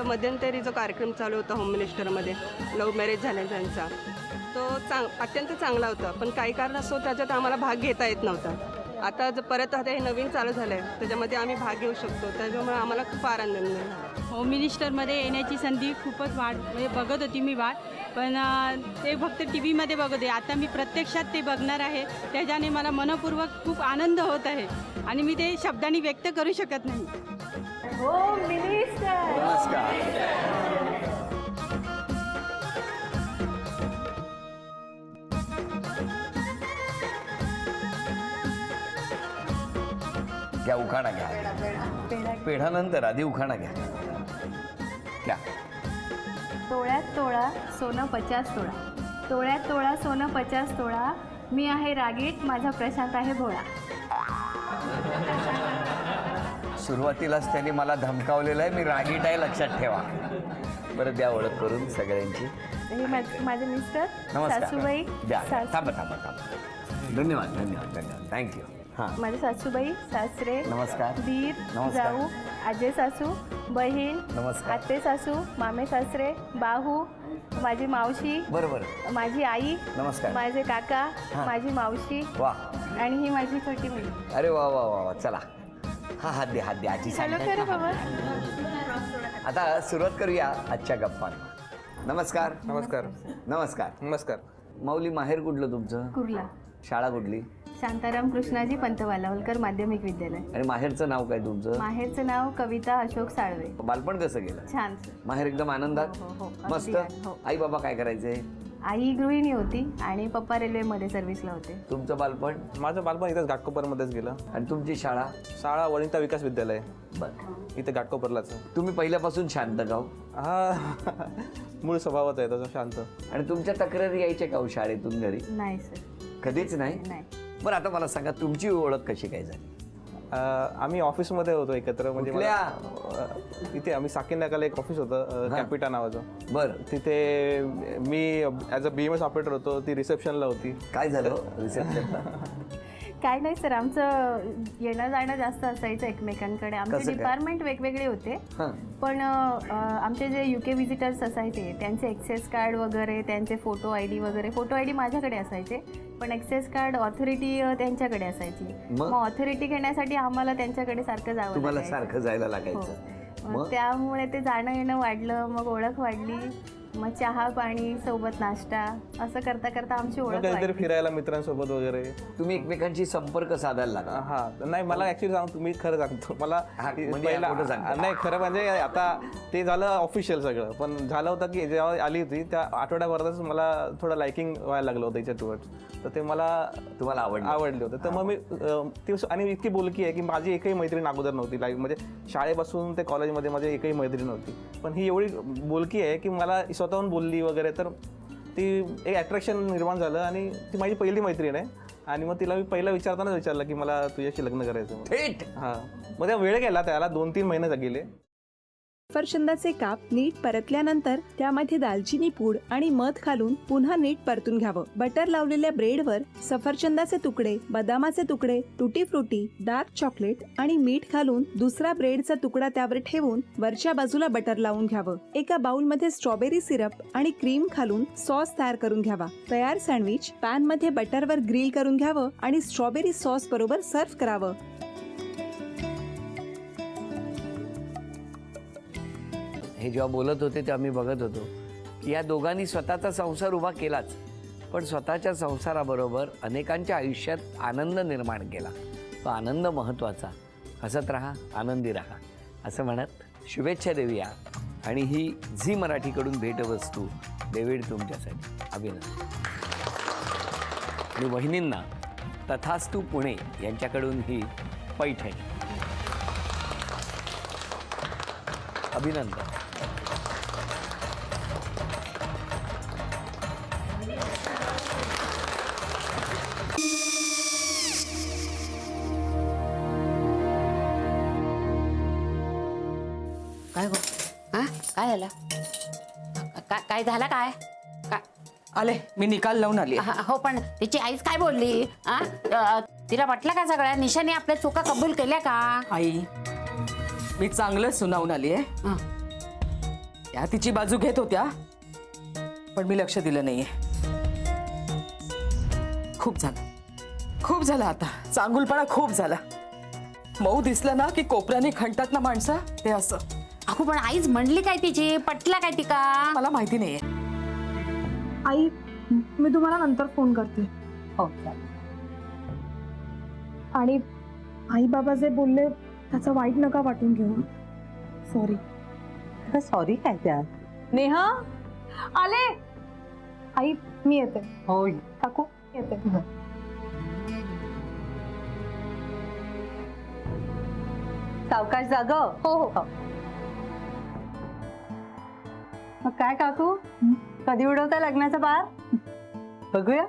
आता मध्यंतरी जो कार्यक्रम चालू होता होम मिनिस्टरमध्ये लव्ह मॅरेज झाल्या त्यांचा, तो अत्यंत चांगला होता. पण काही कारणास्तव त्याच्यात आम्हाला भाग घेता येत नव्हता. आता परत आता हे नवीन चालू झालं आहे, त्याच्यामध्ये आम्ही भाग घेऊ शकतो. त्याच्यामुळे आम्हाला खूप आनंद झाला. होम मिनिस्टरमध्ये येण्याची संधी खूपच म्हणजे बघत होती मी पण ते फक्त टी व्हीमध्ये बघत होते. आता मी प्रत्यक्षात ते बघणार आहे. त्याच्याने मला मनपूर्वक खूप आनंद होत आहे आणि मी ते शब्दांनी व्यक्त करू शकत नाही. होम मिनिस्टर नमस्कार. घ्या उखाणा घ्या. पेढानंतर आधी उखाणा घ्या. घ्या. तोळ्यात तोळा सोनं 50 तोळा. तोळ्यात तोळा सोनं 50 तोळा. मी आहे रागीट, माझा प्रशांत आहे भोळा. सुरुवातीलाच त्यांनी मला धमकावलेलं आहे, मी रागीट आहे, लक्षात ठेवा. बरं द्या ओळख करून सगळ्यांची. हे माझे मिस्टर, नमस्कार. सासूबाई, द्या. थांबा थांबा थांबा. धन्यवाद धन्यवाद धन्यवाद. थँक्यू. हां. माझे सासूबाई, सासरे, नमस्कार. दीर, नमस्कार. जाऊ, आजे सासू, बहीण, नमस्कार. आते सासू, मामे सासरे, बाहू, माझी मावशी, बरोबर. माझी आई, नमस्कार. माझे काका, हां. माझी मावशी वा. आणि ही माझी छोटी मुलगी. अरे वा वा वा वा. चला हा हात दे हात दे. आजी हॅलो सांगते. खरं बाबा. आता सुरुवात करूया आजच्या गप्पांना. नमस्कार. नमस्कार. नमस्कार. नमस्कार. माऊली, माहेर कुठलं तुमचं? कुर्ला. शाळा कुठली? शांताराम कृष्णाजी पंत वालावलकर माध्यमिक विद्यालय. आणि माहेरचं नाव काय तुमचं? माहेरचं नाव कविता अशोक साळवे. बालपण कसं गेलं? छान. माहेर एकदम आनंदात? हो, हो, हो. मस्त. अगदी, हो. आई बाबा काय करायचे? आई गृहिणी होती आणि पप्पा रेल्वेमध्ये सर्व्हिसला होते. तुमचं बालपण? माझं बालपण इथंच घाटकोपरमध्येच गेलं. आणि तुमची शाळा? शाळा वनिता विकास विद्यालय बर. इथे घाटकोपरलाच. तुम्ही पहिल्यापासून शांत गाव? हा मूळ स्वभावच आहे तसं शांत. आणि तुमच्या तक्रारी यायच्या का हो शाळेतून घरी? नाही सर. कधीच नाही? नाही. बरं आता मला सांगा, तुमची ओळख कशी काय झाली? आम्ही ऑफिसमध्ये होतो एकत्र. म्हणजे कुठल्या? इथे आम्ही साकिनाकाला एक ऑफिस होतं कॅपिटा नावाचं. बरं. तिथे मी ॲज अ BMS ऑपरेटर होतो, ती रिसेप्शनला होती. काय झालं रिसेप्शनला? काय नाही सर, आमचं येणं जाणं जास्त असायचं एकमेकांकडे. आमचे कसं काय? डिपार्टमेंट वेगवेगळे होते. हां. पण आमचे जे UK व्हिजिटर्स असायचे त्यांचे एक्सेस कार्ड वगैरे, त्यांचे फोटो ID वगैरे. फोटो ID माझ्याकडे असायचे, पण एक्सेस कार्ड ऑथॉरिटी त्यांच्याकडे असायची. मग ऑथॉरिटी घेण्यासाठी आम्हाला त्यांच्याकडे सारखं जावं तुम्हाला लागायचं. सारखं जायला हो. लागायचं? मग त्यामुळे ते जाणं येणं वाढलं, मग ओळख वाढली. मग चहा पाणी सोबत नाश्ता असं करता करता आमची मग ओळख कधीतरी वाढली. फिरायला मित्रांसोबत वगैरे. तुम्ही एकमेकांशी संपर्क साधायला लागला? हा नाही, मला ऍक्च्युली सांगतो, मी खरं सांगतो. मला म्हणजे खोटं सांगता? नाही, खरं म्हणजे आता ते झालं ऑफिशियल सगळं. पण झालं होतं की जेव्हा आली होती त्या आठवड्याभरातच मला थोडं लाइकिंग व्हायला लागलं होतं याच्या टुवर्ड्स. तर ते मला तुम्हाला आवडले होते. तर मग मी ती आणि इतकी बोलकी आहे की माझी एकही मैत्रीण अगोदर नव्हती. लाईक म्हणजे शाळेपासून ते कॉलेजमध्ये माझी एकही मैत्रीण नव्हती. पण ही एवढी बोलकी आहे की मला स्वतःहून बोलली वगैरे. तर ती एक अट्रॅक्शन निर्माण झालं आणि ती माझी पहिली मैत्रीण आहे. आणि मग तिला मी पहिला विचारतानाच विचारलं की मला तुझ्याशी लग्न करायचं. थेट? हां. मग त्या वेळ गेला, त्याला 2-3 महिने गेले. सफरचंदाचे काप नीट परतल्यानंतर त्यामध्ये दालचिनी पूड आणि मध घालून पुन्हा नीट परतून घ्यावं. बटर लावलेल्या ब्रेडवर सफरचंदाचे तुकडे, बदामाचे तुकडे, टुटी फ्रुटी, डार्क चॉकलेट आणि मीठ घालून दुसरा ब्रेडचा तुकडा त्यावर ठेवून वरच्या बाजूला बटर लावून घ्यावं. एका बाउलमध्ये स्ट्रॉबेरी सिरप आणि क्रीम घालून सॉस तयार करून घ्यावा. तयार सँडविच पॅन मध्ये बटरवर ग्रिल करून घ्यावं आणि स्ट्रॉबेरी सॉस बरोबर सर्व्ह करावं. हे जेव्हा बोलत होते तेव्हा मी बघत होतो की या दोघांनी स्वतःचा संसार उभा केलाच, पण स्वतःच्या संसाराबरोबर अनेकांच्या आयुष्यात आनंद निर्माण केला. तो आनंद महत्त्वाचा. हसत राहा, आनंदी राहा असं म्हणत शुभेच्छा देऊया. आणि ही झी मराठीकडून भेटवस्तू डेव्हिड तुमच्यासाठी. अभिनंदन. आणि वहिनींना तथास्तू पुणे यांच्याकडून ही पैठणी. अभिनंदन. काय गो? हा काय झालं? काय झालं काय? आले, मी निकाल लावून आली. हो, पण तिची आईच काय बोलली? तिला वाटलं का सगळ्या निशाने आपल्या चुका कबूल केल्या का? आई, मी चांगलं सुनावून आली आहे. त्या तिची बाजू घेत होत्या, पण मी लक्ष दिलं नाहीये. खूप झालं आता. चांगुलपणा खूप झाला. मऊ दिसलं ना की कोपऱ्याने खणतात ना माणसं, ते असं. अगो पण आईच म्हणली काय तिची, पटला काय ती का? मला माहिती नाहीये. आई, मी तुम्हाला नंतर फोन करते. हो आणि आई बाबा जे बोलले त्याचं वाईट नका वाटून घेऊ. सॉरी. सॉरी काय त्या? नेहा आले. आई मी येते. होय. काकू येते. सावकाश जाग. हो हो. मग काय काकू, कधी उडवता लग्नाचा बार? बघूया.